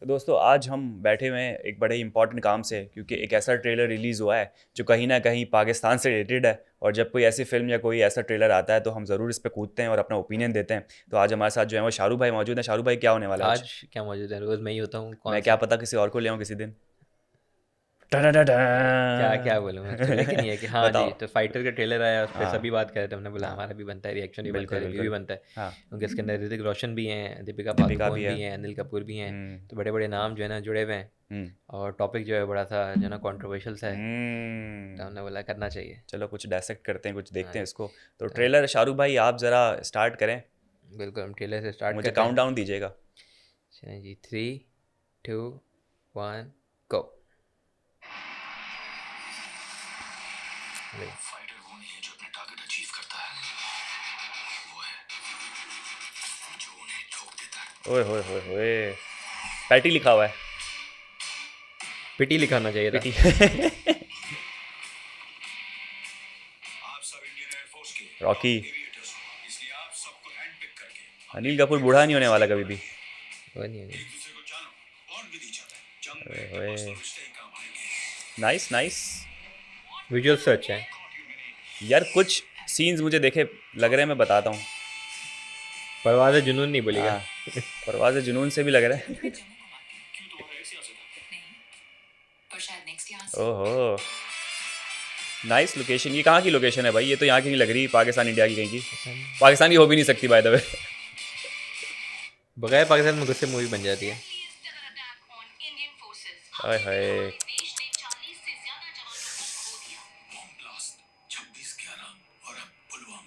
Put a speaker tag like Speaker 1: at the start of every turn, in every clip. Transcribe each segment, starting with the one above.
Speaker 1: तो दोस्तों आज हम बैठे हुए हैं एक बड़े इंपॉर्टेंट काम से, क्योंकि एक ऐसा ट्रेलर रिलीज़ हुआ है जो कहीं ना कहीं पाकिस्तान से रिलेटेड है। और जब कोई ऐसी फिल्म या कोई ऐसा ट्रेलर आता है तो हम ज़रूर इस पर कूदते हैं और अपना ओपिनियन देते हैं। तो आज हमारे साथ जो है वो शाहरुख भाई मौजूद है। शाहरुख भाई, क्या होने वाला है आज?
Speaker 2: आज क्या मौजूद है? रोज मैं ही होता हूँ, कौन
Speaker 1: मैं क्या
Speaker 2: सा?
Speaker 1: पता, किसी और को ले आऊँ किसी दिन।
Speaker 2: क्या क्या बोलूँ मैं? चलो, लेकिन ये है कि हाँ जी,
Speaker 1: बताओ।
Speaker 2: तो फाइटर का ट्रेलर आया, उस पर
Speaker 1: हाँ
Speaker 2: सभी बात कर रहे थे। हमने बोला
Speaker 1: हाँ,
Speaker 2: हमारा भी बनता है, रिएक्शन भी बनता है,
Speaker 1: बिल्कुल
Speaker 2: रिव्यू भी
Speaker 1: बिल्कुल।
Speaker 2: बनता है,
Speaker 1: हाँ,
Speaker 2: क्योंकि इसके अंदर ऋतिक रोशन भी हैं, दीपिका
Speaker 1: दीपिका भी
Speaker 2: पादुकोण
Speaker 1: है।
Speaker 2: भी हैं, अनिल कपूर भी हैं।
Speaker 1: हम्म।
Speaker 2: तो बड़े बड़े नाम जो है ना जुड़े हुए हैं।
Speaker 1: हम्म।
Speaker 2: और टॉपिक जो है बड़ा सा जो है ना कॉन्ट्रोवर्शियल सा है। तो
Speaker 1: हम्म।
Speaker 2: हमने बोला करना चाहिए।
Speaker 1: चलो कुछ डायसेक्ट करते हैं, कुछ
Speaker 2: हाँ
Speaker 1: देखते हैं
Speaker 2: जी।
Speaker 1: इसको। तो
Speaker 2: तो
Speaker 1: ट्रेलर शाहरुख भाई आप ज़रा स्टार्ट करें।
Speaker 2: बिल्कुल, हम ट्रेलर से स्टार्ट
Speaker 1: मुझे
Speaker 2: करते हैं।
Speaker 1: काउंटडाउन दीजिएगा।
Speaker 2: चलिए जी, 3, 2, 1, गो।
Speaker 1: फाइटर वो नहीं है जो अपना टारगेट अचीव करता है, वो है जो उन्हें ठोक देता है। ओए होए होए होए, पैटी लिखा हुआ है।
Speaker 2: पिटी लिखाना चाहिए था।
Speaker 1: पीटी। आप सब इंडियन एयरफोर्स के रॉकी एविएटर्स हो, इसलिए आप सबको हैंडपिक करके अनिल कपूर बूढ़ा नहीं होने वाला कभी भी।
Speaker 2: वो नहीं होगी।
Speaker 1: एक दूसरे को जानो और विधि चाहता है, जंग में पर्सनल रिश्ते ही काम आएंगे। Nice nice.
Speaker 2: विजुअल्स तो अच्छे हैं।
Speaker 1: यार कुछ सीन्स मुझे देखे लग रहे हैं, मैं बताता हूँ।
Speaker 2: परवाज़ जुनून नहीं बोलेगा।
Speaker 1: हाँ, परवाज़ जुनून से भी लग रहा है। ओहो, नाइस लोकेशन। ये कहाँ की लोकेशन है भाई? ये तो यहाँ की नहीं लग रही, पाकिस्तान इंडिया की कहीं की।
Speaker 2: पता नहीं।
Speaker 1: पाकिस्तान की हो भी नहीं सकती बाय द वे।
Speaker 2: बगैर पाकिस्तान मुल्क से मूवी बन जाती है।
Speaker 1: हाय हाय।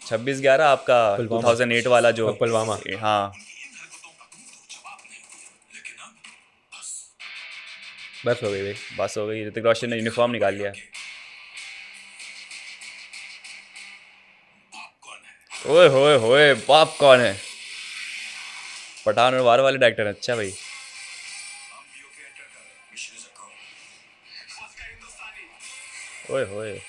Speaker 1: 26/11 आपका
Speaker 2: पुलवामा।
Speaker 1: 2008 वाला जो।
Speaker 2: अब पुलवामा।
Speaker 1: हाँ।
Speaker 2: बस हो गई भाई।
Speaker 1: बस हो गई, ऋतिक रोशन ने यूनिफॉर्म निकाल लिया। ओए होए होए, बाप कौन है? पठान और वार वाले डायरेक्टर। अच्छा भाई। ओए होए।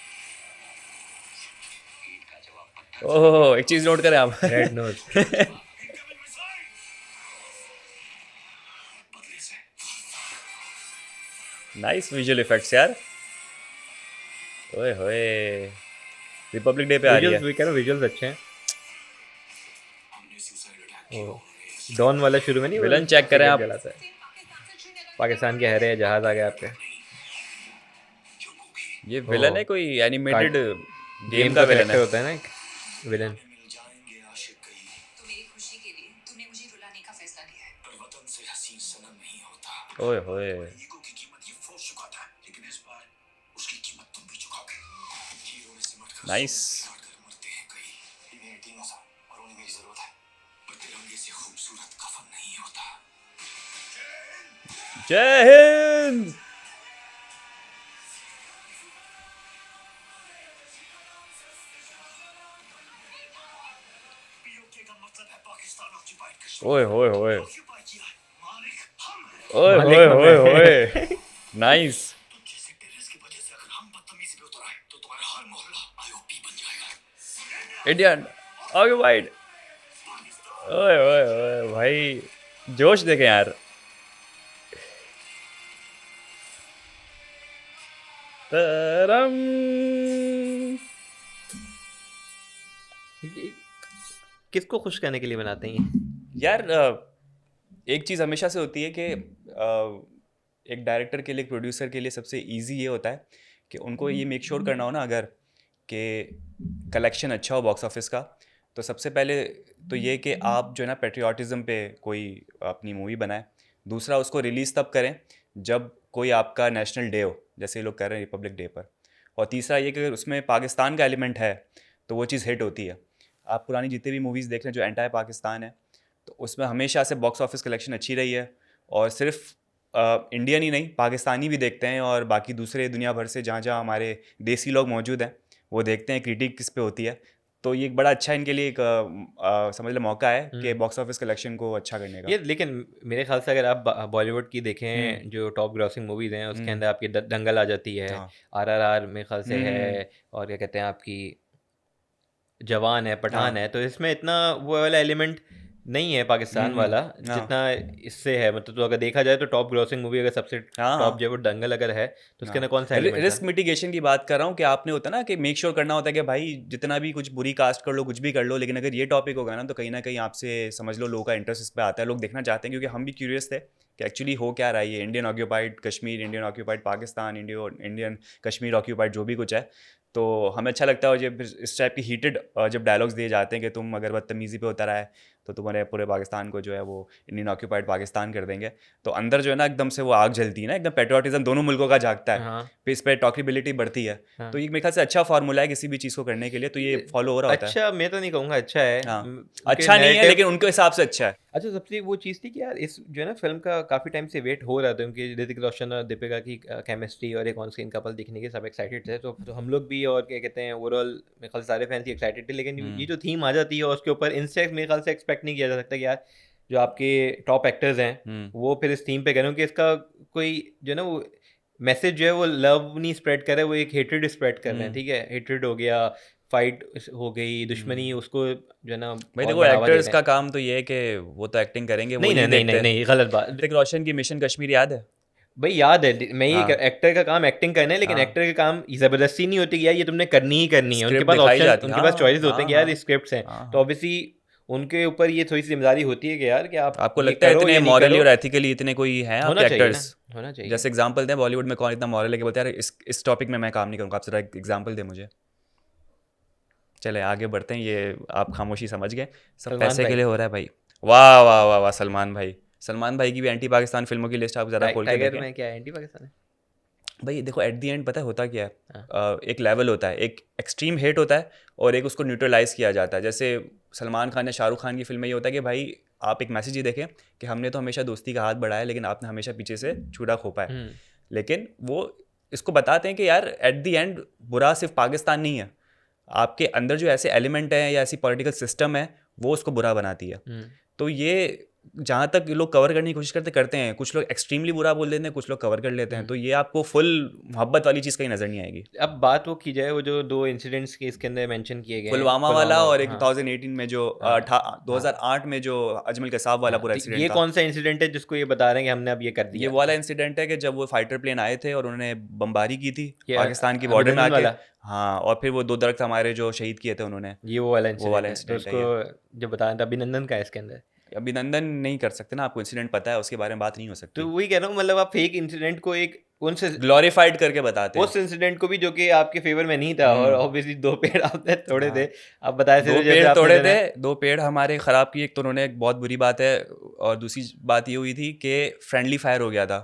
Speaker 1: ओह, एक चीज नोट करें आप।
Speaker 2: Red knows.
Speaker 1: Nice visual effects यार। ओए होए, रिपब्लिक डे पे आ रही
Speaker 2: विजुअल्स
Speaker 1: है।
Speaker 2: भी कह रहा हूँ, विजुअल्स अच्छे हैं। ओ, डॉन वाला शुरू में नहीं, वो
Speaker 1: विलन चेक करें
Speaker 2: सिगरेट
Speaker 1: आप।
Speaker 2: जलाता है। पाकिस्तान के हरे जहाज आ गया आपके।
Speaker 1: ये
Speaker 2: ओ,
Speaker 1: विलन है कोई एनिमेटेड
Speaker 2: कार्ट
Speaker 1: गेम
Speaker 2: गेम
Speaker 1: का
Speaker 2: का
Speaker 1: विलन
Speaker 2: करेक्टर
Speaker 1: है?
Speaker 2: होता है ना एक विलन।
Speaker 1: ओए होए। नाइस। जय हिंद। ओए होए होए। ओए
Speaker 2: मालिक
Speaker 1: होए होए
Speaker 2: हमें।
Speaker 1: होए। नाइस। Indian occupied. ओए ओए ओए भाई, जोश देखे यार। तरम।
Speaker 2: किसको खुश करने के लिए बनाते हैं ये?
Speaker 1: यार एक चीज़ हमेशा से होती है कि एक डायरेक्टर के लिए, एक प्रोड्यूसर के लिए सबसे इजी ये होता है कि उनको ये मेक श्योर करना हो ना, अगर कि कलेक्शन अच्छा हो बॉक्स ऑफिस का। तो सबसे पहले तो ये कि आप जो है ना पेट्रियाटिज़म पे कोई अपनी मूवी बनाएं। दूसरा, उसको रिलीज़ तब करें जब कोई आपका नेशनल डे हो, जैसे ये लोग कर रहे हैं रिपब्लिक डे पर। और तीसरा ये कि अगर उसमें पाकिस्तान का एलिमेंट है तो वो चीज़ हिट होती है। आप पुरानी जितनी भी मूवीज़ देख रहे हैं जो एंटाई पाकिस्तान है, तो उसमें हमेशा से बॉक्स ऑफिस कलेक्शन अच्छी रही है। और सिर्फ इंडियन ही नहीं, पाकिस्तानी भी देखते हैं, और बाकी दूसरे दुनिया भर से जहाँ जहाँ हमारे देसी लोग मौजूद हैं वो देखते हैं क्रिटिक किस पे होती है। तो ये एक बड़ा अच्छा इनके लिए एक समझ लो मौका है कि
Speaker 2: हम्म।
Speaker 1: बॉक्स ऑफिस कलेक्शन को अच्छा करने का।
Speaker 2: ये लेकिन मेरे ख्याल से अगर आप बॉलीवुड की
Speaker 1: हम्म।
Speaker 2: देखें, जो टॉप ग्रॉसिंग मूवीज हैं उसके
Speaker 1: हम्म।
Speaker 2: अंदर आपकी दंगल आ जाती है।
Speaker 1: हाँ।
Speaker 2: RRR मेरे ख्याल से
Speaker 1: हम्म।
Speaker 2: है। और क्या कहते हैं आपकी, जवान है, पठान
Speaker 1: हाँ।
Speaker 2: है। तो इसमें इतना वो वाला एलिमेंट नहीं है पाकिस्तान वाला
Speaker 1: हाँ
Speaker 2: जितना इससे है, मतलब तो अगर देखा जाए तो टॉप ग्रॉसिंग मूवी अगर सबसे
Speaker 1: हाँ
Speaker 2: टॉप जो है वो दंगल अगर है तो उसके अंदर कौन सा एलिमेंट
Speaker 1: रिस्क
Speaker 2: था?
Speaker 1: मिटिगेशन की बात कर रहा हूँ कि आपने होता ना कि मेक श्योर करना होता है कि भाई जितना भी कुछ बुरी कास्ट कर लो कुछ भी कर लो, लेकिन अगर ये टॉपिक होगा ना कहीं आपसे समझ लो लोगों का इंटरेस्ट इस पे आता है, लोग देखना चाहते हैं, क्योंकि हम भी क्यूरियस थे कि एक्चुअली हो क्या रहा है ये Indian occupied Kashmir, Indian occupied Pakistan, Indian Kashmir occupied जो भी कुछ है। तो हमें अच्छा लगता है, और जब इस टाइप की हीटेड जब डायलॉग्स दिए जाते हैं कि तुम अगर बदतमीज़ी पे उतर आए तो तुम्हारे पूरे पाकिस्तान को जो है वो इंडियन ऑक्यूपाइड पाकिस्तान कर देंगे, तो अंदर जो है ना एकदम से वो आग जलती है ना, एकदम पेट्रियाटिज्म दोनों मुल्कों का जागता है,
Speaker 2: हाँ
Speaker 1: फिर इस पर टॉकेबिलिटी बढ़ती है।
Speaker 2: हाँ।
Speaker 1: तो ये मेरे ख्याल से अच्छा फार्मूला है किसी भी चीज़ को करने के लिए, तो ये फॉलो हो रहा होता है।
Speaker 2: अच्छा, मैं तो नहीं कहूँगा अच्छा है,
Speaker 1: हाँ
Speaker 2: उनके
Speaker 1: अच्छा नहीं है
Speaker 2: narrative-
Speaker 1: लेकिन उनके हिसाब से अच्छा है।
Speaker 2: अच्छा, सबसे वो चीज़ थी कि यार इस जो है ना फिल्म का काफ़ी टाइम से वेट हो रहा था, उनकी ऋतिक रोशन और दीपिका की केमिस्ट्री और एक ऑन स्क्रीन कपल दिखने के सब एक्साइटेड थे, तो हम लोग भी और क्या कहते हैं ओवरऑल मेरे ख्याल से सारे फैंस ही एक्साइटेड थे, लेकिन ये जो थीम आ जाती है और उसके ऊपर इंस्टेंट मेरे ख्याल से एक्सपेक्ट नहीं किया जा सकता कि यार जो आपके टॉप एक्टर्स हैं वो फिर इस थीम पे करें कि इसका कोई जो है ना वो मैसेज जो है वो लव नहीं स्प्रेड कर रहा है, वो एक हेट्रेड स्प्रेड कर रहे हैं, ठीक है, हेट्रेड हो गया, फाइट हो गई, दुश्मनी, उसको जो है ना
Speaker 1: भाई
Speaker 2: और
Speaker 1: देखो
Speaker 2: बढ़ावा दे
Speaker 1: एक्टर्स
Speaker 2: रहे
Speaker 1: का
Speaker 2: हैं।
Speaker 1: काम तो ये है कि वो तो एक्टिंग करेंगे, वो
Speaker 2: नहीं
Speaker 1: नहीं
Speaker 2: नहीं नहीं
Speaker 1: देखते।
Speaker 2: नहीं नहीं, गलत बात।
Speaker 1: ऋतिक रोशन की मिशन कश्मीर याद है?
Speaker 2: भाई याद है, मैं ये
Speaker 1: हाँ
Speaker 2: एक्टर का काम एक्टिंग करना है, लेकिन
Speaker 1: हाँ
Speaker 2: एक्टर का काम जबरदस्ती नहीं होती कि यार ये तुमने करनी ही करनी है, उनके
Speaker 1: स्क्रिप्ट
Speaker 2: पास
Speaker 1: दिखाई
Speaker 2: ऑप्शन,
Speaker 1: जाती है,
Speaker 2: उनके पास
Speaker 1: हाँ
Speaker 2: चॉइसेस होते हैं
Speaker 1: हाँ
Speaker 2: कि
Speaker 1: हाँ
Speaker 2: यार स्क्रिप्ट्स हैं,
Speaker 1: हाँ
Speaker 2: तो
Speaker 1: हाँ।
Speaker 2: ऑब्वियसली उनके ऊपर ये थोड़ी सी जिम्मेदारी होती है कि यार कि आप
Speaker 1: आपको
Speaker 2: ये
Speaker 1: लगता है
Speaker 2: करो
Speaker 1: इतने
Speaker 2: या नहीं
Speaker 1: मॉरली
Speaker 2: करो।
Speaker 1: और एथिकली इतने कोई हैं
Speaker 2: होना
Speaker 1: आपके
Speaker 2: चाहिए ना,
Speaker 1: एक्टर्स?
Speaker 2: होना चाहिए।
Speaker 1: जैसे एग्जांपल दें, बॉलीवुड में कौन इतना मॉरल है कि बोलते हैं यार इस टॉपिक में मैं काम नहीं करूँगा, आप जरा एक एग्जांपल दे मुझे। चले आगे बढ़ते हैं, ये आप खामोशी समझ गए, सब
Speaker 2: सलमान
Speaker 1: पैसे के
Speaker 2: भाई,
Speaker 1: लिए हो रहा है भाई। वाह वाह वाह वाह, सलमान भाई। सलमान भाई की भी एंटी पाकिस्तान फिल्मों की लिस्ट आप ज़रा खोल के
Speaker 2: टाइगर
Speaker 1: देखें।
Speaker 2: में क्या एंटी पाकिस्तान है?
Speaker 1: भाई देखो एट दी एंड पता है होता क्या है,
Speaker 2: हाँ।
Speaker 1: एक लेवल होता है, एक एक्सट्रीम हेट होता है और एक उसको न्यूट्रलाइज किया जाता है। जैसे सलमान खान या शाहरुख खान की फिल्म में ये होता है कि भाई आप एक मैसेज ही देखें कि हमने तो हमेशा दोस्ती का हाथ बढ़ाया लेकिन आपने हमेशा पीछे से छुरा खोपा है।
Speaker 2: हम्म
Speaker 1: लेकिन वो इसको बताते हैं कि यार एट दी एंड बुरा सिर्फ पाकिस्तान नहीं है, आपके अंदर जो ऐसे एलिमेंट हैं या ऐसी पॉलिटिकल सिस्टम है वो उसको बुरा बनाती है।
Speaker 2: हम्म।
Speaker 1: तो ये जहाँ तक लोग कवर करने की कोशिश करते हैं, कुछ लोग एक्सट्रीमली बुरा बोल देते हैं, कुछ लोग कवर कर लेते हैं, तो ये आपको फुल मोहब्बत वाली चीज़ कहीं नज़र नहीं आएगी।
Speaker 2: अब बात वो की जाए, वो जो दो इंसिडेंट्स के इसके अंदर मेंशन किए गए हैं,
Speaker 1: पुलवामा वाला और एक
Speaker 2: हाँ
Speaker 1: 2018 में जो
Speaker 2: हाँ
Speaker 1: 2008 में जो अजमल कसाब वाला
Speaker 2: हाँ,
Speaker 1: पूरा
Speaker 2: तो
Speaker 1: एक्सीडेंट
Speaker 2: ये
Speaker 1: था।
Speaker 2: कौन सा इंसिडेंट है जिसको ये बता रहे हैं कि हमने अब ये कर
Speaker 1: ये
Speaker 2: दिया?
Speaker 1: वाला इंसिडेंट है कि जब वो फाइटर प्लेन आए थे और उन्होंने बमबारी की थी
Speaker 2: ये
Speaker 1: पाकिस्तान की बॉर्डर में
Speaker 2: अभिनंदन
Speaker 1: आके।
Speaker 2: वाला,
Speaker 1: हाँ, और फिर वो 2 दरख्त हमारे जो शहीद किए थे उन्होंने,
Speaker 2: ये वो वाला
Speaker 1: वो वाला
Speaker 2: इंसिडेंट है, तो
Speaker 1: इंसिडेंट है ये।
Speaker 2: उसको जो बताया था अभिनंदन का है इसके अंदर।
Speaker 1: अभिनंदन नहीं कर सकते ना, आपको इंसिडेंट पता है उसके बारे में बात नहीं हो
Speaker 2: तो
Speaker 1: सकती।
Speaker 2: वही कह रहा हूँ, मतलब आप फेक इंसिडेंट को एक
Speaker 1: ग्लोरीफाइड करके बताते हैं।
Speaker 2: उस इंसिडेंट को भी जो कि आपके फेवर में नहीं था, और
Speaker 1: हम्म।
Speaker 2: ऑब्वियसली दो पेड़ आपने तोड़े थे,
Speaker 1: हाँ,
Speaker 2: आप बताए थे
Speaker 1: 2
Speaker 2: जैसे
Speaker 1: पेड़
Speaker 2: आपने
Speaker 1: तोड़े
Speaker 2: जो
Speaker 1: थे,
Speaker 2: है
Speaker 1: 2 पेड़ हमारे ख़राब किए। एक तो उन्होंने, एक बहुत बुरी बात है, और दूसरी बात ये हुई थी कि फ्रेंडली फायर हो गया था।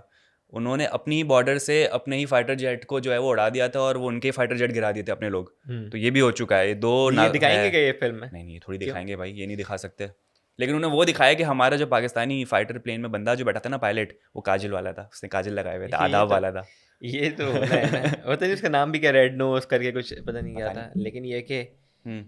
Speaker 1: उन्होंने अपनी ही बॉर्डर से अपने ही फाइटर जेट को जो है वो उड़ा दिया था और वो उनके फाइटर जेट गिरा दिए थे अपने लोग। तो ये भी हो चुका है, ये 2
Speaker 2: ये दिखाएंगे क्या ये फिल्म में?
Speaker 1: नहीं नहीं, ये थोड़ी
Speaker 2: क्यों?
Speaker 1: दिखाएंगे भाई, ये नहीं दिखा सकते। लेकिन उन्होंने वो दिखाया कि हमारा जो पाकिस्तानी फाइटर प्लेन में बंदा जो बैठा था ना पायलट, वो काजल वाला था, उसने काजल लगाए हुए थे,
Speaker 2: ये
Speaker 1: आदाब
Speaker 2: तो
Speaker 1: वाला था।
Speaker 2: ये तो होना है ना, होता है उसका नाम भी क्या, रेड नोज करके कुछ पता नहीं क्या
Speaker 1: पता
Speaker 2: था,
Speaker 1: नहीं।
Speaker 2: लेकिन ये कि
Speaker 1: हम्म।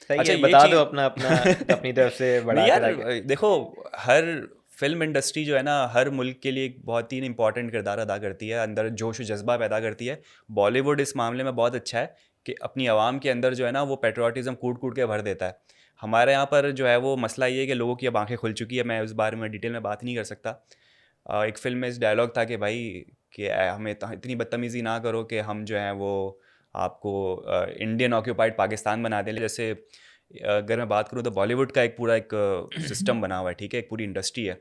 Speaker 2: सही
Speaker 1: अच्छा
Speaker 2: है,
Speaker 1: ये
Speaker 2: बता दो
Speaker 1: चीज़
Speaker 2: अपना अपना अपनी तरफ से
Speaker 1: नहीं
Speaker 2: बढ़ा
Speaker 1: यार,
Speaker 2: चढ़ा के।
Speaker 1: देखो हर फिल्म इंडस्ट्री जो है ना हर मुल्क के लिए एक बहुत ही इंपॉर्टेंट किरदार अदा करती है, अंदर जोश व जज्बा पैदा करती है। बॉलीवुड इस मामले में बहुत अच्छा है कि अपनी आवाम के अंदर जो है ना वो पेट्रियाटिज़म कूट कूट के भर देता है। हमारे यहाँ पर जो है वो मसला ये है कि लोगों की अब आंखें खुल चुकी है, मैं उस बारे में डिटेल में बात नहीं कर सकता। एक फ़िल्म में इस डायलॉग था कि भाई कि हमें इतनी बदतमीज़ी ना करो कि हम जो है वो आपको इंडियन ऑक्यूपाइड पाकिस्तान बना दें। जैसे अगर मैं बात करूँ तो बॉलीवुड का एक पूरा एक सिस्टम बना हुआ है, ठीक है, एक पूरी इंडस्ट्री है।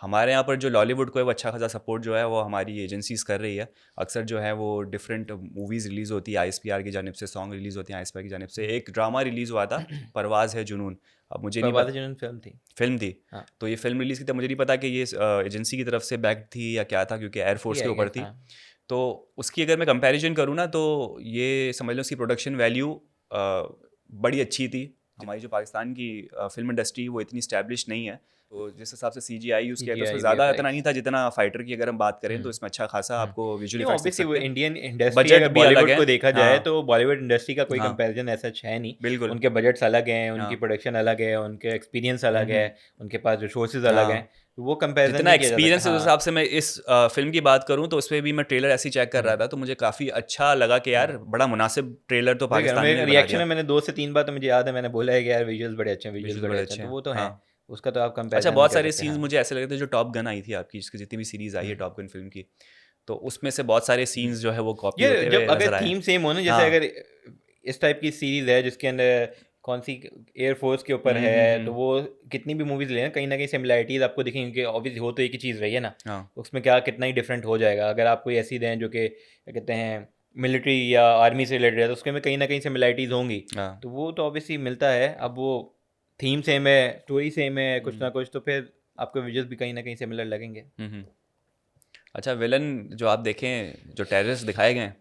Speaker 1: हमारे यहाँ पर जो लॉलीवुड को है वो अच्छा खासा सपोर्ट जो है वो हमारी एजेंसीज़ कर रही है। अक्सर जो है वो डिफरेंट मूवीज़ रिलीज़ होती है आईएसपीआर की जानिब से, सॉन्ग रिलीज़ होती है आईएसपीआर की जानिब से। एक ड्रामा रिलीज़ हुआ था, परवाज़ है जुनून। अब मुझे नहीं
Speaker 2: परवाज़ जुनून फिल्म थी।
Speaker 1: फिल्म थी।
Speaker 2: हाँ
Speaker 1: तो ये फिल्म रिलीज़ की थी, मुझे नहीं पता कि ये एजेंसी की तरफ से बैक थी या क्या था, क्योंकि एयरफोर्स
Speaker 2: थी
Speaker 1: के
Speaker 2: आई
Speaker 1: ऊपर
Speaker 2: गेस,
Speaker 1: थी।
Speaker 2: हाँ।
Speaker 1: तो उसकी अगर मैं कंपैरिजन करूँ ना तो ये समझ लो उसकी प्रोडक्शन वैल्यू बड़ी अच्छी थी। हमारी जो पाकिस्तान की फिल्म इंडस्ट्री वो इतनी स्टैब्लिश नहीं है, तो जिस हिसाब से सीजीआई यूज़ किया था उसमें
Speaker 2: CGI
Speaker 1: ज़्यादा इतना
Speaker 2: VFX,
Speaker 1: नहीं था जितना फाइटर की अगर हम बात करें, तो
Speaker 2: हम्म
Speaker 1: इसमें अच्छा खासा
Speaker 2: हम्म।
Speaker 1: आपको विजुअल
Speaker 2: नहीं,
Speaker 1: इफेक्ट्स दिख
Speaker 2: ऑब्वियसली वो
Speaker 1: सकते हैं।
Speaker 2: इंडियन इंडस्ट्री
Speaker 1: बजट
Speaker 2: अगर
Speaker 1: भी अलग
Speaker 2: बॉलीवुड
Speaker 1: है।
Speaker 2: को देखा जाए
Speaker 1: हाँ
Speaker 2: तो बॉलीवुड इंडस्ट्री का कोई
Speaker 1: हाँ
Speaker 2: कंपैरिजन ऐसा है नहीं।
Speaker 1: बिल्कुल।
Speaker 2: उनके बजट्स अलग हैं, उनकी
Speaker 1: हाँ
Speaker 2: प्रोडक्शन अलग है, उनके एक्सपीरियंस अलग है,
Speaker 1: हम्म,
Speaker 2: उनके पास रिसोर्सेज अलग हैं,
Speaker 1: हाँ
Speaker 2: तो वो कंपैरिजन
Speaker 1: जितना
Speaker 2: नहीं किया जा सकता।
Speaker 1: एक्सपीरियंस है उस
Speaker 2: हाँ
Speaker 1: हिसाब से मैं इस फिल्म की बात करूं तो उस पर भी मैं ट्रेलर ऐसे ही चेक कर रहा था, तो मुझे काफ़ी अच्छा लगा कि यार बड़ा मुनासिब ट्रेलर तो
Speaker 2: वही कह रहा हूँ,
Speaker 1: पाकिस्तानियों
Speaker 2: मेरे
Speaker 1: ने बना
Speaker 2: रिएक्शन
Speaker 1: दिया।
Speaker 2: में मैंने 2 से 3 बार तो मुझे याद है मैंने बोला है कि यार विजुअल्स बड़े अच्छे हैं, विजुअल्स
Speaker 1: विजुअल्स
Speaker 2: बड़े
Speaker 1: बड़े
Speaker 2: अच्छे हैं,
Speaker 1: अच्छे
Speaker 2: तो
Speaker 1: हैं।
Speaker 2: वो तो हैं।
Speaker 1: हाँ
Speaker 2: उसका तो आप
Speaker 1: अच्छा,
Speaker 2: कंपैरिजन नहीं
Speaker 1: बहुत
Speaker 2: कर
Speaker 1: सारे
Speaker 2: सकते।
Speaker 1: सीन्स
Speaker 2: हाँ
Speaker 1: मुझे ऐसे लगे थे जो टॉप गन आई थी आपकी, जिसकी जितनी भी सीरीज आई है
Speaker 2: हम्म,
Speaker 1: टॉप गन फिल्म की, तो उसमें से बहुत सारे सीन्स जो है वो कॉपी
Speaker 2: ये
Speaker 1: होते
Speaker 2: जब
Speaker 1: हुए
Speaker 2: अगर
Speaker 1: नजर आए।
Speaker 2: थीम सेम हो ना, जैसे
Speaker 1: हाँ।
Speaker 2: अगर इस टाइप की सीरीज है जिसके अंदर कौन सी एयरफोर्स के ऊपर है, तो वो कितनी भी मूवीज लेना कहीं ना कहीं सिमिलैरिटीज आपको दिखेंगी कि ऑब्वियसली हो तो एक ही चीज़ रही है ना,
Speaker 1: हाँ।
Speaker 2: उसमें क्या कितना ही डिफरेंट हो जाएगा। अगर आप कोई ऐसी दें जो कि क्या कहते हैं मिलिट्री या आर्मी से रिलेटेड है, तो उसके में कहीं ना कहीं सिमिलैरिटीज होंगी,
Speaker 1: हाँ।
Speaker 2: तो वो तो ऑब्वियसली मिलता है। अब वो थीम सेम है, स्टोरी सेम है, कुछ
Speaker 1: हम्म।
Speaker 2: ना कुछ, तो फिर आपको विजुअल्स भी कहीं ना कहीं सिमिलर लगेंगे।
Speaker 1: हम्म। अच्छा, विलन जो आप देखें, जो टेररिस्ट दिखाए गए हैं,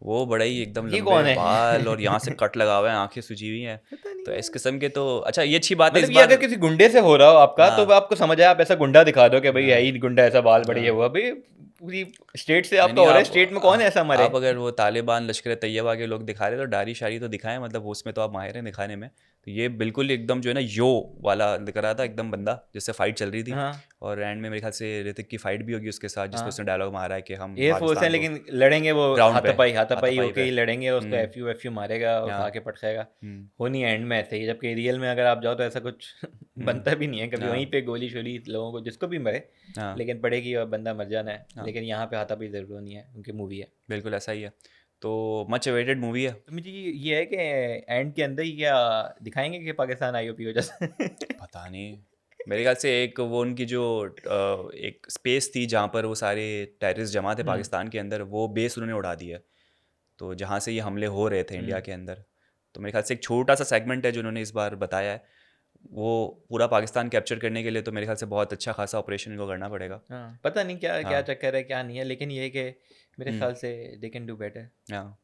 Speaker 1: वो बड़ा ही एकदम
Speaker 2: ये
Speaker 1: लंबे
Speaker 2: कौन है?
Speaker 1: बाल और यहाँ से कट लगा हुआ है, आंखें सूजी हुई हैं।
Speaker 2: पता नहीं
Speaker 1: तो इस
Speaker 2: यार।
Speaker 1: किस्म के तो अच्छा, ये अच्छी बात है इस
Speaker 2: मतलब ये
Speaker 1: बार।
Speaker 2: अगर किसी गुंडे से हो रहा हो आपका, तो
Speaker 1: हाँ।
Speaker 2: आपको समझ आए, आप ऐसा गुंडा दिखा दो कि भाई है
Speaker 1: हाँ।
Speaker 2: ही गुंडा, ऐसा बाल बढ़िया
Speaker 1: हाँ।
Speaker 2: हुआ भाई, पूरी स्टेट से
Speaker 1: नहीं
Speaker 2: आपका
Speaker 1: नहीं,
Speaker 2: हो रहा है,
Speaker 1: आप
Speaker 2: स्टेट में कौन है ऐसा हमारे?
Speaker 1: आप अगर वो तालिबान लश्कर तैयबा के लोग दिखा रहे तो डारी शारी तो दिखाएं, मतलब उसमें तो आप माहिर हैं दिखाने में। तो ये बिल्कुल एकदम जो है ना यो वाला दिख रहा था, एकदम बंदा जिससे फाइट चल रही थी।
Speaker 2: हाँ
Speaker 1: और एंड में मेरे ख्याल से ऋतिक की फाइट भी होगी उसके साथ, जिसमें
Speaker 2: हाँ,
Speaker 1: उसने डायलॉग मारा है कि हम
Speaker 2: एयरफोर्स है
Speaker 1: पाकिस्तान को
Speaker 2: लेकिन लड़ेंगे वो,
Speaker 1: ग्राउंड पे
Speaker 2: हाथापाई हाथापाई
Speaker 1: हाथापाई
Speaker 2: होके
Speaker 1: पे।
Speaker 2: ही लड़ेंगे, उसको एफ यू मारेगा और खा
Speaker 1: हाँ।
Speaker 2: के पट खाएगा।
Speaker 1: हम्म।
Speaker 2: हो नहीं एंड में ऐसे ही, जबकि रियल में अगर आप जाओ तो ऐसा कुछ बनता भी नहीं है कभी, वहीं
Speaker 1: हाँ।
Speaker 2: पे गोली शोली लोगों को जिसको भी मरे,
Speaker 1: हाँ।
Speaker 2: लेकिन पड़ेगी और बंदा मर जाना है।
Speaker 1: हाँ।
Speaker 2: लेकिन यहाँ पे हाथापाई जरूर नहीं है, उनकी मूवी है।
Speaker 1: बिल्कुल ऐसा ही है। तो मच अवेटेड मूवी है।
Speaker 2: तो मुझे ये है कि एंड के अंदर ही क्या दिखाएंगे कि पाकिस्तान आईओपी हो जैसे।
Speaker 1: पता नहीं, मेरे ख्याल से एक वो उनकी जो एक स्पेस थी जहाँ पर वो सारे टेररिस्ट जमा थे
Speaker 2: हम्म
Speaker 1: पाकिस्तान के अंदर, वो बेस उन्होंने उड़ा दिया है। तो जहाँ से ये हमले हो रहे थे इंडिया
Speaker 2: हम्म
Speaker 1: के अंदर, तो मेरे ख्याल से एक छोटा सा सेगमेंट है जो उन्होंने इस बार बताया है। वो पूरा पाकिस्तान कैप्चर करने के लिए तो मेरे ख्याल से बहुत अच्छा खासा ऑपरेशन इनको करना पड़ेगा।
Speaker 2: हाँ, पता नहीं क्या क्या
Speaker 1: हाँ।
Speaker 2: चक्कर है क्या नहीं है, लेकिन ये है कि मेरे
Speaker 1: हम्म।
Speaker 2: ख्याल से दे कैन डू बेटर।
Speaker 1: हाँ।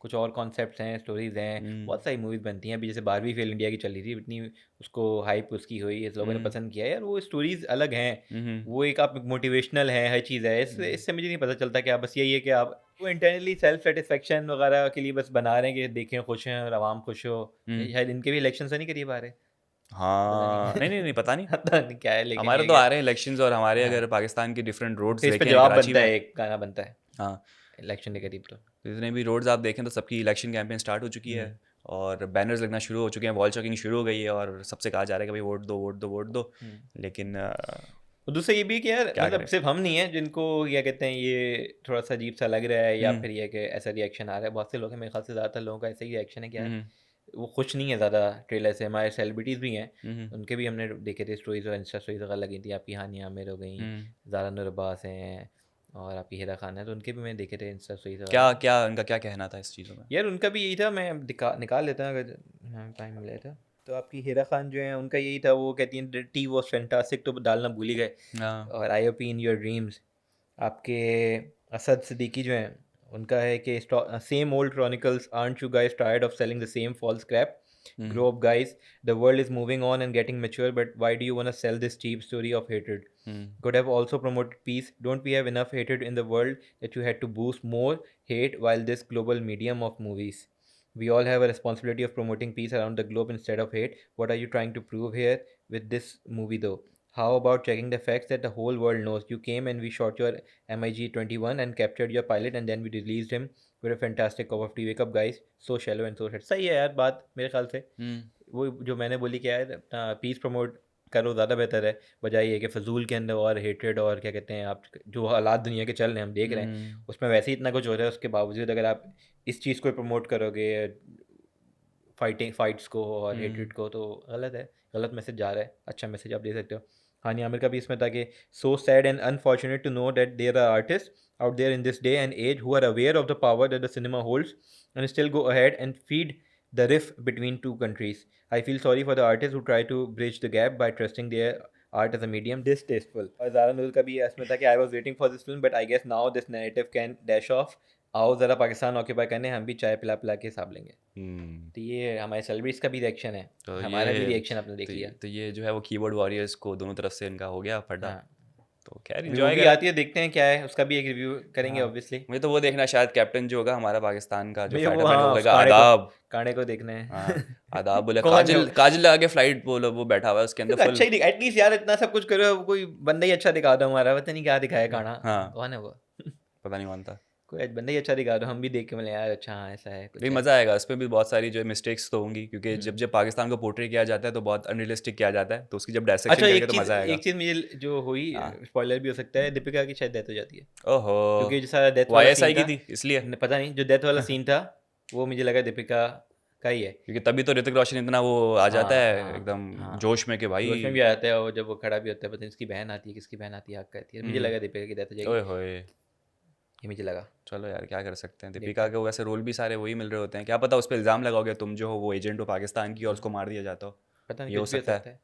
Speaker 2: कुछ और कॉन्सेप्ट्स हैं, स्टोरीज हैं,
Speaker 1: हम्म।
Speaker 2: बहुत सारी मूवीज बनती हैं। अभी जैसे बारहवीं फेल इंडिया की चली थी, इतनी उसको हाइप उसकी हुई, इस लोगों ने
Speaker 1: हम्म।
Speaker 2: पसंद किया यार, वो स्टोरीज अलग हैं,
Speaker 1: हम्म।
Speaker 2: वो एक आप मोटिवेशनल है, हर चीज़ है। इससे
Speaker 1: हम्म।
Speaker 2: इससे मुझे नहीं पता चलता कि आप बस यही है कि आप वो इंटरनली सेल्फ सेटिस्फेक्शन वगैरह के लिए बस बना रहे हैं कि देखें खुश हैं और आवाम खुश हो।
Speaker 1: हम्म।
Speaker 2: शायद इनके भी इलेक्शन तो नहीं करीब आ रहे, पता
Speaker 1: हाँ, नहीं नहीं
Speaker 2: नहीं।
Speaker 1: नहीं, पता नहीं।
Speaker 2: पता नहीं क्या है, लेकिन
Speaker 1: हमारे
Speaker 2: ये
Speaker 1: तो
Speaker 2: है
Speaker 1: आ रहे हैं इलेक्शंस, और हमारे
Speaker 2: कि
Speaker 1: अगर
Speaker 2: हाँ,
Speaker 1: पाकिस्तान के डिफरेंट रोड्स
Speaker 2: फिर इस पे
Speaker 1: देखें
Speaker 2: जवाब
Speaker 1: कराची
Speaker 2: बनता
Speaker 1: में।
Speaker 2: है, एक गाना बनता है
Speaker 1: हाँ।
Speaker 2: इलेक्शन के करीब तो।
Speaker 1: जितने भी रोड्स आप देखें तो सबकी इलेक्शन कैंपेन स्टार्ट हो चुकी है,
Speaker 2: हम्म
Speaker 1: और बैनर्स लगना शुरू हो चुके हैं, वॉल चॉकिंग शुरू हो गई है, और सबसे कहा जा रहा है कि भाई वोट दो वोट दो वोट दो।
Speaker 2: हम्म।
Speaker 1: लेकिन
Speaker 2: और दूसरा ये भी कि यार
Speaker 1: क्या
Speaker 2: मतलब
Speaker 1: करें।
Speaker 2: सिर्फ हम नहीं हैं जिनको क्या कहते हैं ये थोड़ा सा अजीब सा लग रहा है, या
Speaker 1: हम्म।
Speaker 2: फिर ये कि ऐसा रिएक्शन आ रहा है। बहुत से लोग हैं, मेरे ख्याल से ज़्यादातर लोगों का ऐसा ही रिएक्शन है कि यार
Speaker 1: हम्म।
Speaker 2: वो खुश नहीं है ज़्यादा ट्रेलर से। हमारे सेलिब्रिटीज़ भी हैं,
Speaker 1: हम्म।
Speaker 2: उनके भी हमने देखे थे स्टोरीज और इंस्टा स्टोरीज वगैरह लगी थी। आपकी हानिया आमिर हो गई,
Speaker 1: हम्म।
Speaker 2: ज़ारा नूर अब्बास हैं, और आपकी हिरा खान है, तो उनके भी मैंने देखे थे इंस्टा स्टोरीज
Speaker 1: क्या
Speaker 2: वगैरह।
Speaker 1: क्या उनका क्या कहना था इस चीज़ों में।
Speaker 2: यार उनका भी यही था, मैं निकाल लेता हूँ अगर टाइम मिले था। तो आपकी हिरा खान जो है उनका यही था, वो कहती हैं टी वॉज फैंटास्टिक, तो डालना भूल ही गए।
Speaker 1: हाँ।
Speaker 2: और I OP in your dreams. आपके असद सिद्दीकी जो हैं, उनका है कि same old chronicles, are you guys tired of selling the same false crap?
Speaker 1: Hmm.
Speaker 2: Grow up guys, the world is moving on and getting mature, but why do you want to sell this cheap story of hatred?
Speaker 1: Hmm.
Speaker 2: Could have also promoted peace. Don't we have enough hatred in the world that you had to boost more hate while this global medium of movies? We all have a responsibility of promoting peace around the globe instead of hate. What are you trying to prove here with this movie, though? How about checking the facts that the whole world knows? You came and we shot your MiG 21 and captured your pilot, and then we released him with a fantastic cup of tea. Wake up, guys. So shallow and so sad. सही है यार बात मेरे ख्याल से।
Speaker 1: हम्म।
Speaker 2: वो जो मैंने बोली क्या है, अपना पीस प्रमोट करो, ज़्यादा बेहतर है, बजाय ये कि फजूल के अंदर और हेट्रेड और क्या कहते हैं आप, जो हालात दुनिया के चल रहे हैं हम देख रहे हैं,
Speaker 1: हम्म।
Speaker 2: उसमें वैसे ही इतना कुछ हो रहा है, उसके बावजूद अगर आप इस चीज़ को प्रमोट करोगे, फाइट्स को और
Speaker 1: हम्म।
Speaker 2: हेट्रेड को, तो गलत है, गलत मैसेज जा रहा है। अच्छा मैसेज आप दे सकते हो। हानि आमिर का भी इसमें था कि so sad and unfortunate to know that there are artist out there in this day and age who are aware of the power that the cinema holds and still go ahead and feed the rift between two countries. I feel sorry for the artists who try to bridge the gap by trusting their art as a medium. Distasteful. और ज़ारा नूर का भी इसमें था कि I was waiting for this film but I guess now this narrative can dash off. आओ ज़रा Pakistan occupy करने, हम भी चाय पिला पिला के हिसाब लेंगे।
Speaker 1: हम्म।
Speaker 2: तो ये हमारे सेलिब्रिटीज़ का भी रिएक्शन है,
Speaker 1: तो
Speaker 2: हमारा भी
Speaker 1: ये
Speaker 2: रिएक्शन आपने देख लिया।
Speaker 1: तो ये जो है वो कीबोर्ड वॉरियर्स को दोनों तरफ से इनका हो गया फटा।
Speaker 2: हाँ,
Speaker 1: तो खैर
Speaker 2: अभी
Speaker 1: इंजॉय
Speaker 2: मूवी
Speaker 1: करें।
Speaker 2: आती है, देखते हैं क्या है, उसका भी एक रिव्यू करेंगे
Speaker 1: हाँ,
Speaker 2: ऑब्वियसली।
Speaker 1: मुझे तो वो देखना, शायद कैप्टन जो होगा हमारा पाकिस्तान का जो
Speaker 2: मुझे
Speaker 1: फ्लाइट
Speaker 2: वो,
Speaker 1: अटेंडेंट
Speaker 2: हाँ,
Speaker 1: वो
Speaker 2: उस
Speaker 1: कहेगा आदाब।
Speaker 2: कांडे को देखना है।
Speaker 1: हाँ, आदाब बोले,
Speaker 2: कौन है वो?
Speaker 1: काजल काजल लगा के फ्लाइट बोलो, वो बैठा हुआ है उसके अंदर
Speaker 2: तो
Speaker 1: फुल।
Speaker 2: अच्छा ही एटलीस्ट यार, इतना सब कुछ करो, कोई बंदा ही अच्छा दिखा दो हमारा, पता नहीं क्या दिखाया काना।
Speaker 1: हाँ,
Speaker 2: कौन है वो?
Speaker 1: पता नहीं कौन था।
Speaker 2: कोई बंदा ही अच्छा दिखा दो, हम भी देख के बोले यार अच्छा हाँ ऐसा है कुछ
Speaker 1: नहीं
Speaker 2: है।
Speaker 1: मज़ा आएगा, उसमें भी बहुत सारी जो है मिस्टेक्स तो होंगी, क्योंकि जब
Speaker 2: हम्म।
Speaker 1: जब पाकिस्तान को पोर्ट्रे किया जाता है तो बहुत अनरियलिस्टिक किया जाता है, तो उसकी जब
Speaker 2: अच्छा
Speaker 1: डायसेक्शन करेंगे तो मज़ा आएगा।
Speaker 2: एक चीज़ मुझे जो हुई,
Speaker 1: हाँ।
Speaker 2: स्पॉइलर भी हो सकता है, दीपिका की शायद डेथ हो जाती है।
Speaker 1: ओहो।
Speaker 2: क्योंकि जो सारा डेथ वाला सीन
Speaker 1: YSI की
Speaker 2: था,
Speaker 1: थी इसलिए।
Speaker 2: पता नहीं जो डेथ वाला सीन था वो मुझे लगा दीपिका का ही है।
Speaker 1: क्योंकि तभी तो ऋतिक रोशन इतना वो आ जाता
Speaker 2: हाँ
Speaker 1: है
Speaker 2: हाँ
Speaker 1: एकदम
Speaker 2: हाँ।
Speaker 1: जोश में कि भाई।
Speaker 2: जोश में भी आ जाता है, और जब वो खड़ा भी होता है पता नहीं उसकी बहन आती है, किसकी बहन आती है, हक करती है, मुझे
Speaker 1: हम्म।
Speaker 2: लगा दीपिका की डेथ हो जाएगी।
Speaker 1: ओए होए।
Speaker 2: ये मुझे लगा।
Speaker 1: चलो यार क्या कर सकते हैं,
Speaker 2: देखते
Speaker 1: दीपिका
Speaker 2: हैं।
Speaker 1: के वैसे रोल भी सारे वही मिल रहे होते हैं, क्या पता उस पर इल्ज़ाम लगाओगे तुम जो हो वो एजेंट हो पाकिस्तान की और
Speaker 2: हम्म,
Speaker 1: उसको मार दिया जाता हो।
Speaker 2: पता नहीं
Speaker 1: ये हो
Speaker 2: कुछ भी हो
Speaker 1: सकता है,
Speaker 2: सकता है।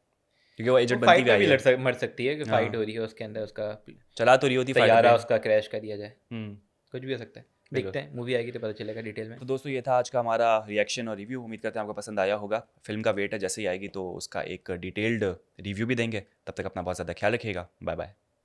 Speaker 1: क्योंकि वो
Speaker 2: वो
Speaker 1: एजेंट बनती
Speaker 2: फाइट
Speaker 1: भी
Speaker 2: में
Speaker 1: आई
Speaker 2: भी
Speaker 1: है।
Speaker 2: मर सकती है, कि फाइट
Speaker 1: हाँ,
Speaker 2: हो रही है उसके अंदर, उसका
Speaker 1: चला तो रही होती फाइटर
Speaker 2: तैयारा
Speaker 1: प्लेन।
Speaker 2: उसका क्रैश कर दिया जाए,
Speaker 1: हम्म।
Speaker 2: कुछ भी हो सकता है।
Speaker 1: बिल्कुल।
Speaker 2: देखते हैं, मूवी आएगी तो पता चलेगा डिटेल में।
Speaker 1: तो दोस्तों ये था आज का हमारा रिएक्शन और रिव्यू, उम्मीद करते हैं आपको पसंद आया होगा। फिल्म का वेट है, जैसे ही आएगी तो उसका एक डिटेल्ड रिव्यू भी देंगे। तब तक अपना बहुत ज़्यादा ख्याल रखिएगा। Bye bye.